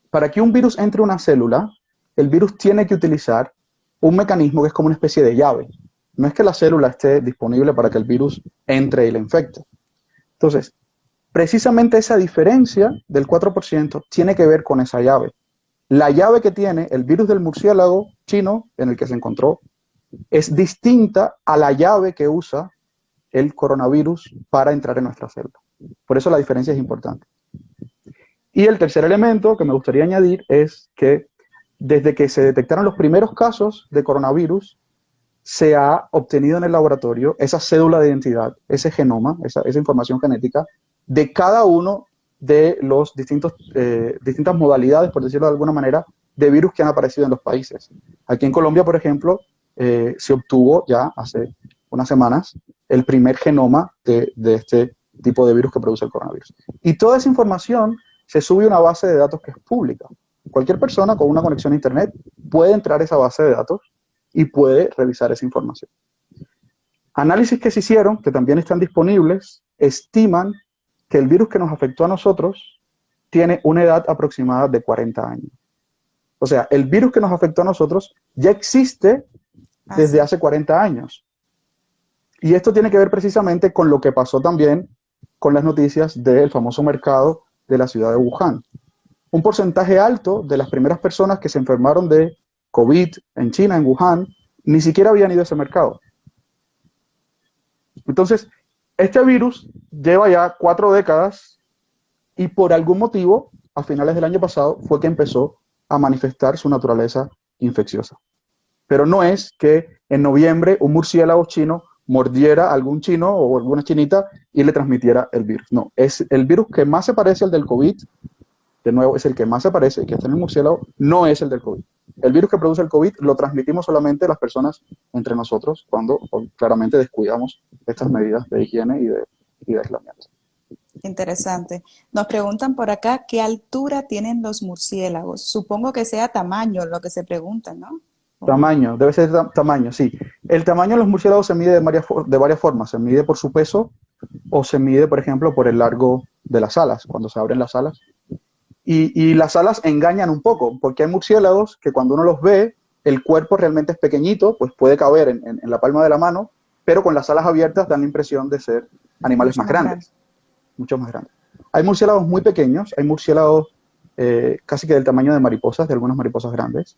para que un virus entre a una célula, el virus tiene que utilizar un mecanismo que es como una especie de llave. No es que la célula esté disponible para que el virus entre y la infecte. Entonces, precisamente esa diferencia del 4% tiene que ver con esa llave. La llave que tiene el virus del murciélago chino, en el que se encontró, es distinta a la llave que usa el coronavirus para entrar en nuestra célula. Por eso la diferencia es importante. Y el tercer elemento que me gustaría añadir es que desde que se detectaron los primeros casos de coronavirus, se ha obtenido en el laboratorio esa cédula de identidad, ese genoma, esa información genética de cada uno de los distintas modalidades, por decirlo de alguna manera, de virus que han aparecido en los países. Aquí en Colombia, por ejemplo, se obtuvo ya hace unas semanas el primer genoma de este tipo de virus que produce el coronavirus. Y toda esa información se sube a una base de datos que es pública. Cualquier persona con una conexión a Internet puede entrar a esa base de datos y puede revisar esa información. Análisis que se hicieron, que también están disponibles, estiman que el virus que nos afectó a nosotros tiene una edad aproximada de 40 años. O sea, el virus que nos afectó a nosotros ya existe desde hace 40 años. Y esto tiene que ver precisamente con lo que pasó también con las noticias del famoso mercado de la ciudad de Wuhan. Un porcentaje alto de las primeras personas que se enfermaron de COVID en China, en Wuhan, ni siquiera habían ido a ese mercado. Entonces, este virus lleva ya 4 décadas y por algún motivo, a finales del año pasado, fue que empezó a manifestar su naturaleza infecciosa. Pero no es que en noviembre un murciélago chino mordiera a algún chino o alguna chinita y le transmitiera el virus. No, es el virus que más se parece al del COVID, de nuevo, es el que más se parece, que está en el murciélago, no es el del COVID. El virus que produce el COVID lo transmitimos solamente las personas entre nosotros cuando claramente descuidamos estas medidas de higiene y de aislamiento. Interesante. Nos preguntan por acá qué altura tienen los murciélagos. Supongo que sea tamaño lo que se pregunta, ¿no? Tamaño, debe ser tamaño, sí. El tamaño de los murciélagos se mide de varias formas. Se mide por su peso o se mide, por ejemplo, por el largo de las alas, cuando se abren las alas. Y las alas engañan un poco, porque hay murciélagos que cuando uno los ve, el cuerpo realmente es pequeñito, pues puede caber en la palma de la mano, pero con las alas abiertas dan la impresión de ser animales más grandes, mucho más grandes. Hay murciélagos muy pequeños, hay murciélagos casi que del tamaño de mariposas, de algunas mariposas grandes,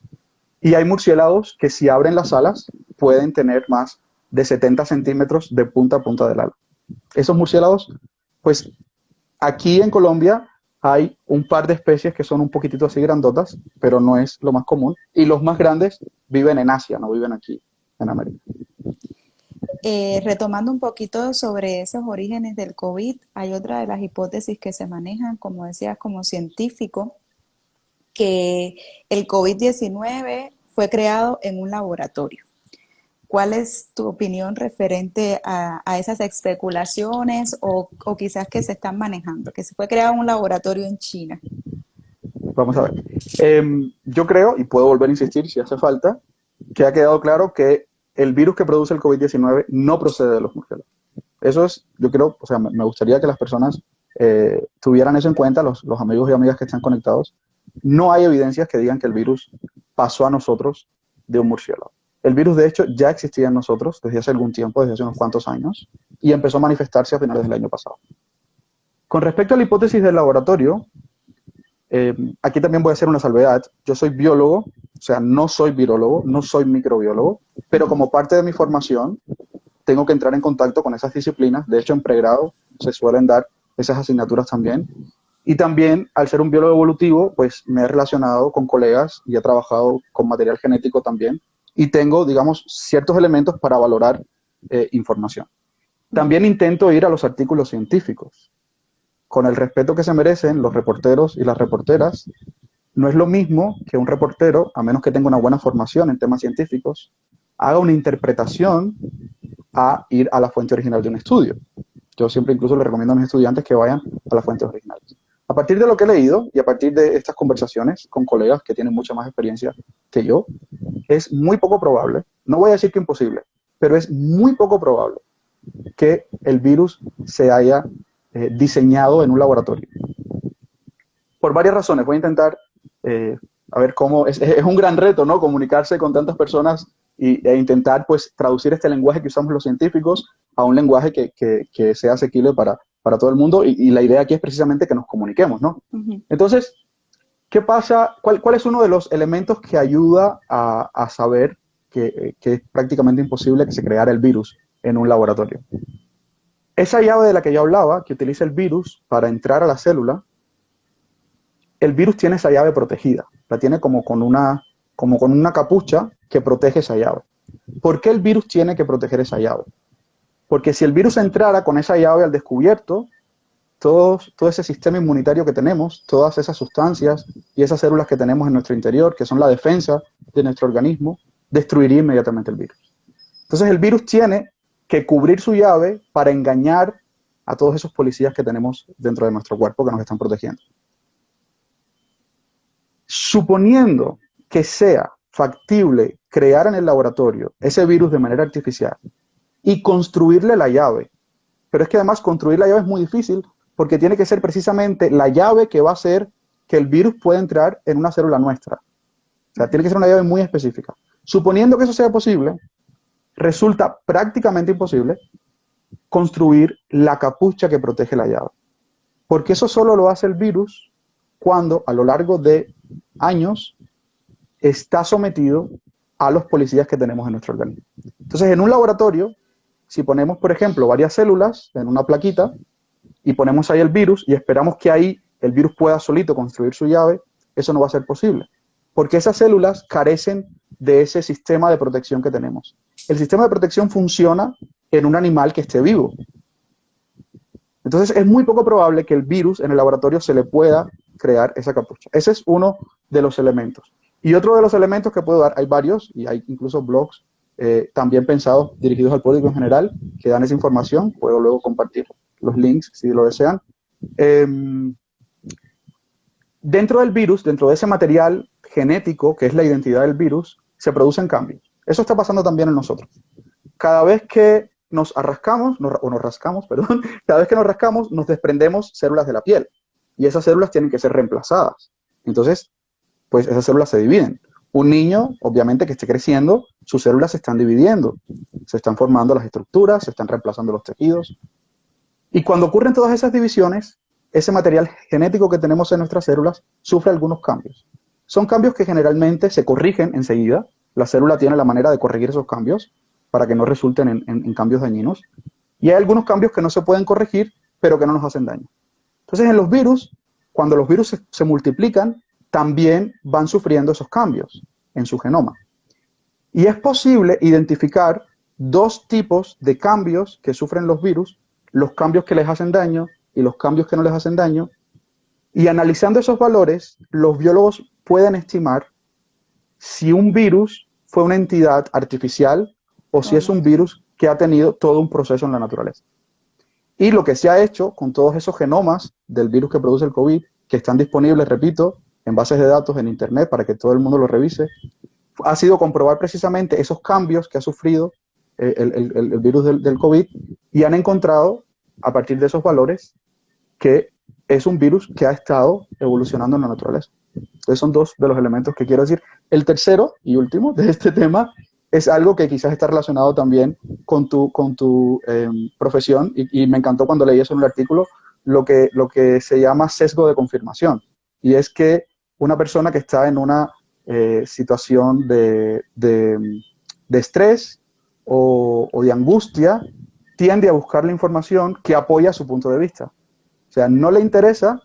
y hay murciélagos que si abren las alas pueden tener más de 70 centímetros de punta a punta del ala. Esos murciélagos, pues aquí en Colombia hay un par de especies que son un poquitito así grandotas, pero no es lo más común. Y los más grandes viven en Asia, no viven aquí en América. Retomando un poquito sobre esos orígenes del COVID, hay otra de las hipótesis que se manejan, como decías, como científico, que el COVID-19 fue creado en un laboratorio. ¿Cuál es tu opinión referente a esas especulaciones o quizás que se están manejando? Que se fue creado en un laboratorio en China. Vamos a ver. Yo creo, y puedo volver a insistir si hace falta, que ha quedado claro que el virus que produce el COVID-19 no procede de los murciélagos. Eso es, yo creo, o sea, me gustaría que las personas tuvieran eso en cuenta, los amigos y amigas que están conectados. No hay evidencias que digan que el virus pasó a nosotros de un murciélago. El virus, de hecho, ya existía en nosotros desde hace algún tiempo, desde hace unos cuantos años, y empezó a manifestarse a finales del año pasado. Con respecto a la hipótesis del laboratorio, aquí también voy a hacer una salvedad. Yo soy biólogo, o sea, no soy virólogo, no soy microbiólogo, pero como parte de mi formación tengo que entrar en contacto con esas disciplinas. De hecho, en pregrado se suelen dar esas asignaturas también. Y también, al ser un biólogo evolutivo, pues me he relacionado con colegas y he trabajado con material genético también. Y tengo, digamos, ciertos elementos para valorar información. También intento ir a los artículos científicos. Con el respeto que se merecen los reporteros y las reporteras, no es lo mismo que un reportero, a menos que tenga una buena formación en temas científicos, haga una interpretación a ir a la fuente original de un estudio. Yo siempre incluso le recomiendo a mis estudiantes que vayan a las fuentes originales. A partir de lo que he leído y a partir de estas conversaciones con colegas que tienen mucha más experiencia que yo, es muy poco probable, no voy a decir que imposible, pero es muy poco probable que el virus se haya diseñado en un laboratorio. Por varias razones. Voy a intentar, a ver cómo, es un gran reto, ¿no? Comunicarse con tantas personas e intentar, pues, traducir este lenguaje que usamos los científicos a un lenguaje que sea asequible para todo el mundo. Y la idea aquí es precisamente que nos comuniquemos, ¿no? Uh-huh. Entonces, ¿qué pasa? ¿Cuál es uno de los elementos que ayuda a saber que es prácticamente imposible que se creara el virus en un laboratorio? Esa llave de la que yo hablaba, que utiliza el virus para entrar a la célula, el virus tiene esa llave protegida, la tiene como con una capucha que protege esa llave. ¿Por qué el virus tiene que proteger esa llave? Porque si el virus entrara con esa llave al descubierto, todo ese sistema inmunitario que tenemos, todas esas sustancias y esas células que tenemos en nuestro interior, que son la defensa de nuestro organismo, destruiría inmediatamente el virus. Entonces el virus tiene que cubrir su llave para engañar a todos esos policías que tenemos dentro de nuestro cuerpo que nos están protegiendo. Suponiendo que sea factible crear en el laboratorio ese virus de manera artificial y construirle la llave, pero es que además construir la llave es muy difícil porque tiene que ser precisamente la llave que va a hacer que el virus pueda entrar en una célula nuestra. O sea, tiene que ser una llave muy específica. Suponiendo que eso sea posible, resulta prácticamente imposible construir la capucha que protege la llave. Porque eso solo lo hace el virus cuando a lo largo de años está sometido a los policías que tenemos en nuestro organismo. Entonces, en un laboratorio, si ponemos, por ejemplo, varias células en una plaquita y ponemos ahí el virus y esperamos que ahí el virus pueda solito construir su llave, eso no va a ser posible. Porque esas células carecen de ese sistema de protección que tenemos. El sistema de protección funciona en un animal que esté vivo. Entonces es muy poco probable que el virus en el laboratorio se le pueda crear esa capucha. Ese es uno de los elementos. Y otro de los elementos que puedo dar, hay varios, y hay incluso blogs también pensados, dirigidos al público en general, que dan esa información. Puedo luego compartir los links si lo desean. Dentro del virus, dentro de ese material genético, que es la identidad del virus, se producen cambios. Eso está pasando también en nosotros. Cada vez que nos rascamos, cada vez que nos rascamos, nos desprendemos células de la piel. Y esas células tienen que ser reemplazadas. Entonces, pues esas células se dividen. Un niño, obviamente, que esté creciendo, sus células se están dividiendo. Se están formando las estructuras, se están reemplazando los tejidos. Y cuando ocurren todas esas divisiones, ese material genético que tenemos en nuestras células sufre algunos cambios. Son cambios que generalmente se corrigen enseguida. La célula tiene la manera de corregir esos cambios para que no resulten en cambios dañinos. Y hay algunos cambios que no se pueden corregir, pero que no nos hacen daño. Entonces, en los virus, cuando los virus se multiplican, también van sufriendo esos cambios en su genoma. Y es posible identificar dos tipos de cambios que sufren los virus, los cambios que les hacen daño y los cambios que no les hacen daño, y analizando esos valores, los biólogos pueden estimar si un virus fue una entidad artificial o si Oh, es my un God. virus que ha tenido todo un proceso en la naturaleza. Y lo que se ha hecho con todos esos genomas del virus que produce el COVID, que están disponibles, repito, en bases de datos en Internet para que todo el mundo lo revise, ha sido comprobar precisamente esos cambios que ha sufrido el virus del COVID, y han encontrado, a partir de esos valores, que es un virus que ha estado evolucionando en la naturaleza. Entonces son dos de los elementos que quiero decir. El tercero y último de este tema es algo que quizás está relacionado también con tu profesión, y me encantó cuando leí eso en el artículo, lo que se llama sesgo de confirmación. Y es que una persona que está en una situación de estrés o de angustia tiende a buscar la información que apoya su punto de vista. O sea, no le interesa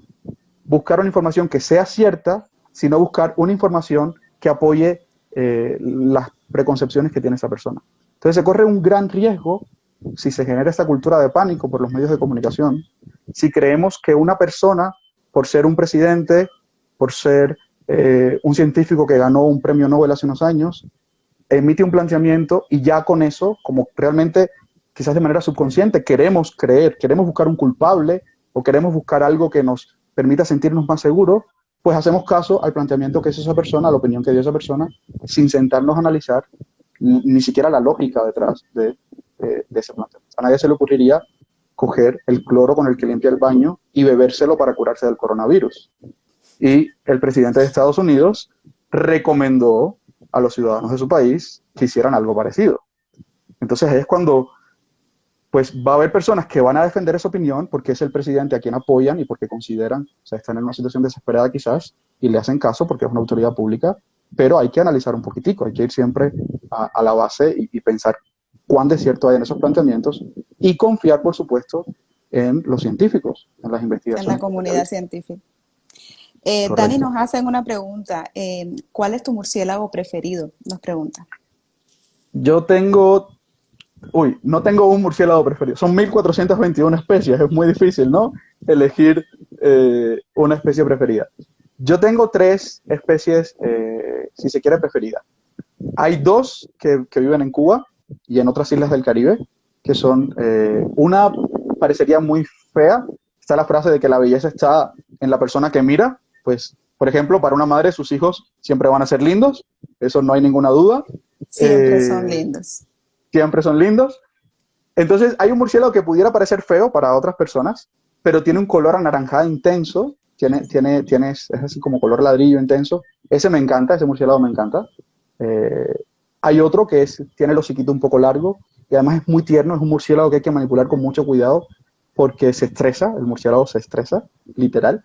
buscar una información que sea cierta, sino buscar una información que apoye las preconcepciones que tiene esa persona. Entonces se corre un gran riesgo si se genera esta cultura de pánico por los medios de comunicación, si creemos que una persona, por ser un presidente, por ser un científico que ganó un premio Nobel hace unos años, emite un planteamiento y ya con eso, como realmente quizás de manera subconsciente queremos creer, queremos buscar un culpable o queremos buscar algo que nos permita sentirnos más seguros, pues hacemos caso al planteamiento que hizo esa persona, a la opinión que dio esa persona, sin sentarnos a analizar ni siquiera la lógica detrás de ese planteamiento. A nadie se le ocurriría coger el cloro con el que limpia el baño y bebérselo para curarse del coronavirus. Y el presidente de Estados Unidos recomendó a los ciudadanos de su país que hicieran algo parecido. Entonces ahí es cuando pues va a haber personas que van a defender esa opinión porque es el presidente a quien apoyan y porque consideran, o sea, están en una situación desesperada quizás y le hacen caso porque es una autoridad pública, pero hay que analizar un poquitico, hay que ir siempre a la base y pensar cuán de cierto hay en esos planteamientos y confiar, por supuesto, en los científicos, en las En la investigaciones que se comunidad realizan. científica. Dani, Correcto. nos hacen una pregunta. ¿Cuál es tu murciélago preferido? Nos pregunta. Yo tengo no tengo un murciélago preferido. Son 1421 especies, es muy difícil, ¿no? Elegir una especie preferida. Yo tengo tres especies, si se quiere, preferidas. Hay dos que viven en Cuba y en otras islas del Caribe, que son, una parecería muy fea. Está la frase de que la belleza está en la persona que mira. Pues, por ejemplo, para una madre sus hijos siempre van a ser lindos, eso no hay ninguna duda. Siempre son Eh, lindos. Siempre son lindos. Entonces, hay un murciélago que pudiera parecer feo para otras personas, pero tiene un color anaranjado intenso, es así como color ladrillo intenso. Ese me encanta, ese murciélago me encanta. Eh, Hay otro que tiene el hociquito un poco largo y además es muy tierno, es un murciélago que hay que manipular con mucho cuidado porque se estresa, el murciélago se estresa, literal,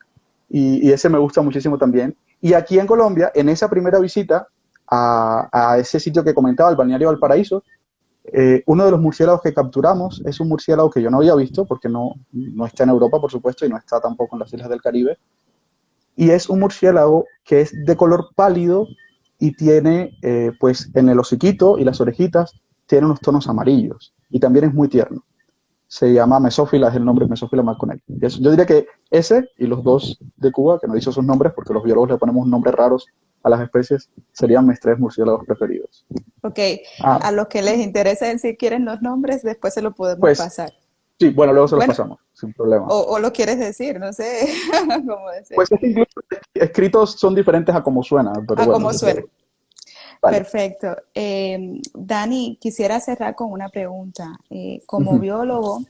y ese me gusta muchísimo también. Y aquí en Colombia, en esa primera visita a ese sitio que comentaba, el Balneario Valparaíso, uno de los murciélagos que capturamos es un murciélago que yo no había visto porque no está en Europa, por supuesto, y no está tampoco en las islas del Caribe. Y es un murciélago que es de color pálido y tiene, pues, en el hociquito y las orejitas, tiene unos tonos amarillos. Y también es muy tierno. Se llama Mesófila, es el nombre Mesófila marconell. Yo diría que ese y los dos de Cuba, que no he dicho sus nombres porque los biólogos le ponemos nombres raros a las especies, serían mis tres murciélagos preferidos. Ok, Ah, a los que les interesa si quieren los nombres, después se lo podemos pues pasar. sí, bueno, luego se los Bueno, pasamos, sin problema. o lo quieres decir, no sé cómo decir. Pues es que incluso escritos son diferentes a como suenan, pero A bueno, cómo suena. vale. Perfecto. Dani, quisiera cerrar con una pregunta. Como Ujú. biólogo,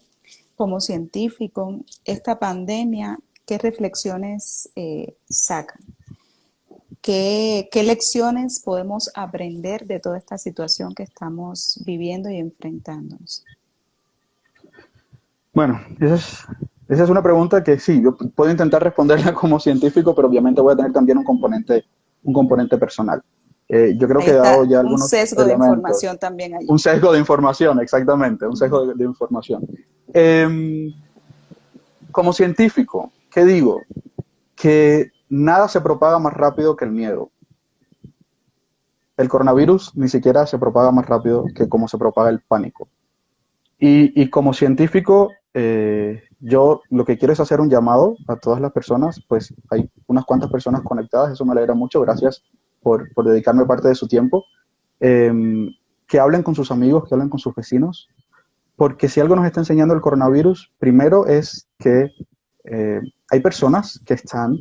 como científico, esta pandemia, ¿qué reflexiones sacan? ¿Qué lecciones podemos aprender de toda esta situación que estamos viviendo y enfrentándonos? Bueno, esa es una pregunta que sí, yo puedo intentar responderla como científico, pero obviamente voy a tener también un componente personal. Yo creo Ahí que he dado está ya un algunos sesgo de elementos. información también allí. Un sesgo de información, exactamente, un sesgo de información. Eh, Como científico, ¿qué digo? Que nada se propaga más rápido que el miedo. el coronavirus ni siquiera se propaga más rápido que como se propaga el pánico. Y como científico, yo lo que quiero es hacer un llamado a todas las personas, pues hay unas cuantas personas conectadas, eso me alegra mucho, gracias por dedicarme parte de su tiempo, eh, que hablen con sus amigos, que hablen con sus vecinos, porque si algo nos está enseñando el coronavirus, primero es que hay personas que están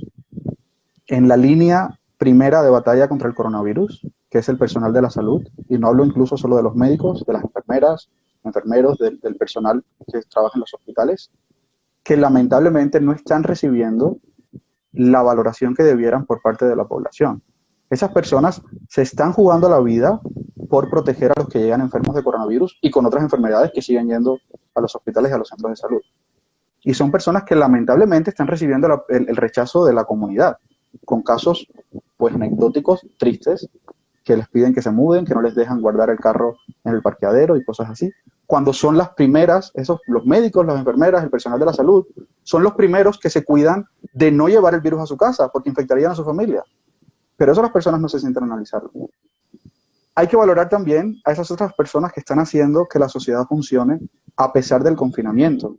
en la línea primera de batalla contra el coronavirus, que es el personal de la salud, y no hablo incluso solo de los médicos, de las enfermeras, enfermeros, del personal que trabaja en los hospitales, que lamentablemente no están recibiendo la valoración que debieran por parte de la población. Esas personas se están jugando la vida por proteger a los que llegan enfermos de coronavirus y con otras enfermedades que siguen yendo a los hospitales y a los centros de salud. Y son personas que lamentablemente están recibiendo el rechazo de la comunidad, con casos pues anecdóticos, tristes, que les piden que se muden, que no les dejan guardar el carro en el parqueadero y cosas así. Cuando son las primeras, los médicos, las enfermeras, el personal de la salud, son los primeros que se cuidan de no llevar el virus a su casa, porque infectarían a su familia. Pero eso las personas no se sienten a analizarlo. Hay que valorar también a esas otras personas que están haciendo que la sociedad funcione a pesar del confinamiento.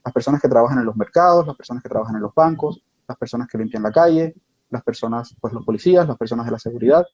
Las personas que trabajan en los mercados, las personas que trabajan en los bancos, las personas que limpian la calle, las personas, pues los policías, las personas de la seguridad,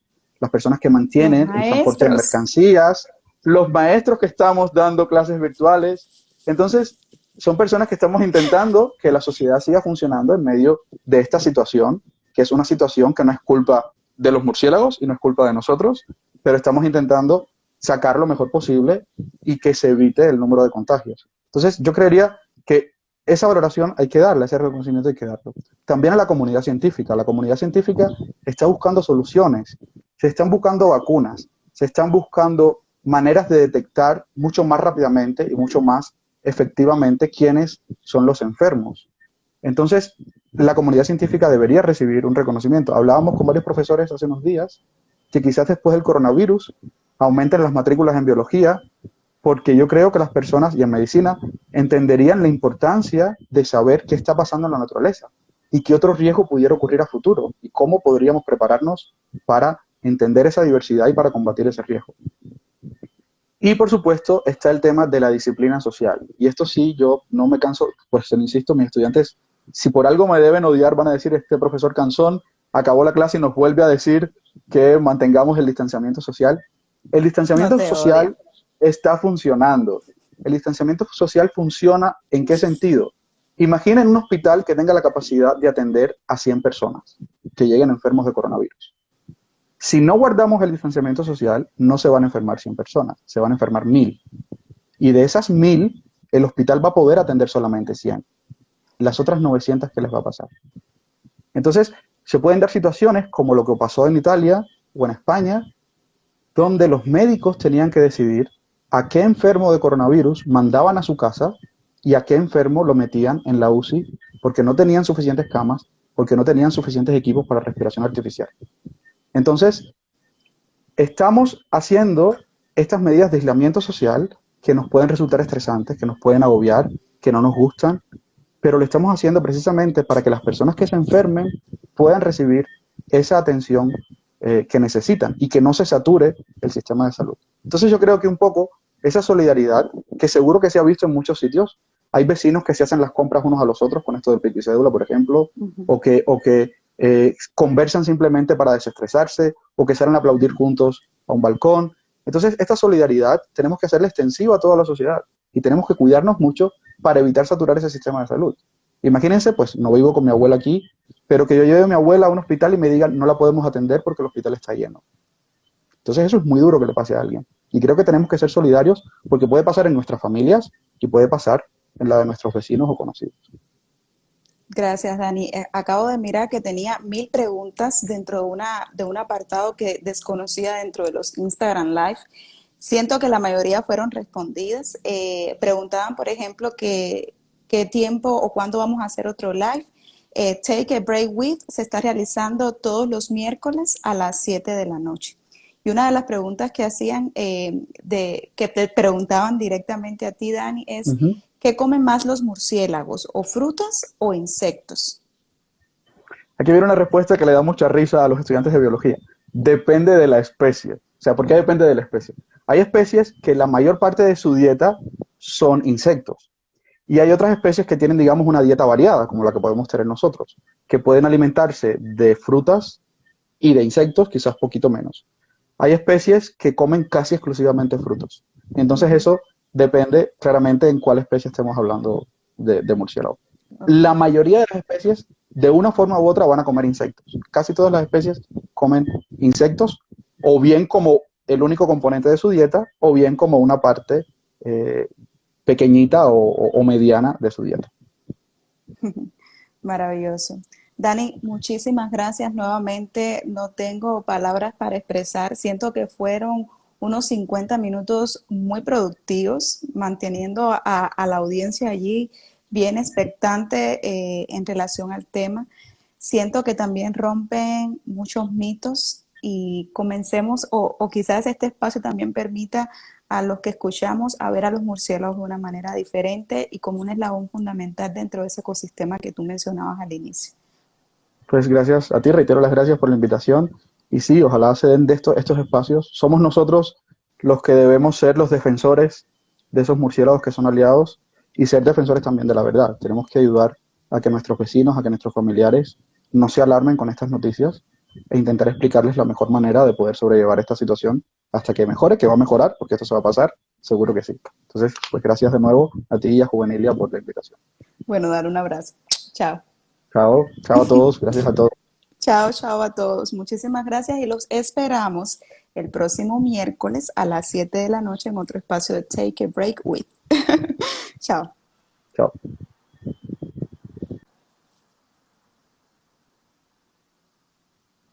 las personas que Los mantienen el transporte de maestros. mercancías, los maestros que estamos dando clases virtuales. Entonces, son personas que estamos intentando que la sociedad siga funcionando en medio de esta situación, que es una situación que no es culpa de los murciélagos y no es culpa de nosotros, pero estamos intentando sacar lo mejor posible y que se evite el número de contagios. Entonces, yo creería que esa valoración hay que darla, ese reconocimiento hay que darlo. También a la comunidad científica. La comunidad científica está buscando soluciones, se están buscando vacunas, se están buscando maneras de detectar mucho más rápidamente y mucho más efectivamente quiénes son los enfermos. Entonces, la comunidad científica debería recibir un reconocimiento. Hablábamos con varios profesores hace unos días que quizás después del coronavirus aumenten las matrículas en biología, porque yo creo que las personas y en medicina entenderían la importancia de saber qué está pasando en la naturaleza y qué otro riesgo pudiera ocurrir a futuro y cómo podríamos prepararnos para entender esa diversidad y para combatir ese riesgo. Y por supuesto está el tema de la disciplina social. Y esto sí, yo no me canso, pues insisto, mis estudiantes, si por algo me deben odiar, van a decir, este profesor cansón acabó la clase y nos vuelve a decir que mantengamos el distanciamiento social. El No distanciamiento te odia. social está funcionando. El distanciamiento social funciona ¿en qué sentido? Imaginen un hospital que tenga la capacidad de atender a 100 personas que lleguen enfermos de coronavirus. Si no guardamos el distanciamiento social, no se van a enfermar 100 personas, se van a enfermar 1000. Y de esas 1000, el hospital va a poder atender solamente 100. Las otras 900, ¿qué les va a pasar? Entonces, se pueden dar situaciones como lo que pasó en Italia o en España, donde los médicos tenían que decidir a qué enfermo de coronavirus mandaban a su casa y a qué enfermo lo metían en la UCI porque no tenían suficientes camas, porque no tenían suficientes equipos para respiración artificial. Entonces, estamos haciendo estas medidas de aislamiento social que nos pueden resultar estresantes, que nos pueden agobiar, que no nos gustan, pero lo estamos haciendo precisamente para que las personas que se enfermen puedan recibir esa atención que necesitan y que no se sature el sistema de salud. Entonces yo creo que un poco esa solidaridad, que seguro que se ha visto en muchos sitios, hay vecinos que se hacen las compras unos a los otros con esto del pico y cédula, por ejemplo, o que conversan simplemente para desestresarse, o que salen a aplaudir juntos a un balcón. Entonces, esta solidaridad tenemos que hacerla extensiva a toda la sociedad y tenemos que cuidarnos mucho para evitar saturar ese sistema de salud. Imagínense, pues no vivo con mi abuela aquí, pero que yo lleve a mi abuela a un hospital y me digan no la podemos atender porque el hospital está lleno. Entonces eso es muy duro que le pase a alguien. Y creo que tenemos que ser solidarios porque puede pasar en nuestras familias y puede pasar en la de nuestros vecinos o conocidos. Gracias, Dani. Acabo de mirar que tenía 1000 preguntas dentro de un apartado que desconocía dentro de los Instagram Live. Siento que la mayoría fueron respondidas. Preguntaban, por ejemplo, qué tiempo o cuándo vamos a hacer otro live. Take a Break With se está realizando todos los miércoles a las 7 de la noche. Y una de las preguntas que hacían, que te preguntaban directamente a ti, Dani, es ¿qué comen más los murciélagos? ¿O frutas o insectos? Aquí viene una respuesta que le da mucha risa a los estudiantes de biología. depende de la especie. O sea, ¿por qué depende de la especie? Hay especies que la mayor parte de su dieta son insectos. Y hay otras especies que tienen, digamos, una dieta variada, como la que podemos tener nosotros, que pueden alimentarse de frutas y de insectos, quizás poquito menos. Hay especies que comen casi exclusivamente frutos. Entonces Ujú. eso depende claramente en cuál especie estemos hablando de murciélago. Ok. La mayoría de las especies, de una forma u otra, van a comer insectos. Casi todas las especies comen insectos, o bien como el único componente de su dieta, o bien como una parte eh, pequeñita o mediana de su dieta. Maravilloso. Dani, muchísimas gracias nuevamente. No tengo palabras para expresar. Siento que fueron unos 50 minutos muy productivos, manteniendo a la audiencia allí bien expectante en relación al tema. Siento que también rompen muchos mitos y comencemos, o quizás este espacio también permita a los que escuchamos a ver a los murciélagos de una manera diferente y como un eslabón fundamental dentro de ese ecosistema que tú mencionabas al inicio. Pues gracias a ti, reitero las gracias por la invitación. Y sí, ojalá se den de estos espacios. Somos nosotros los que debemos ser los defensores de esos murciélagos que son aliados y ser defensores también de la verdad. Tenemos que ayudar a que nuestros vecinos, a que nuestros familiares no se alarmen con estas noticias e intentar explicarles la mejor manera de poder sobrellevar esta situación hasta que mejore, que va a mejorar, porque esto se va a pasar, seguro que sí. Entonces, pues gracias de nuevo a ti y a Juvenilia por la invitación. Bueno, dar un abrazo. Chao. Chao, chao a todos, gracias a todos. Chao, chao a todos. Muchísimas gracias y los esperamos el próximo miércoles a las 7 de la noche en otro espacio de Take a Break with. Chao. Chao.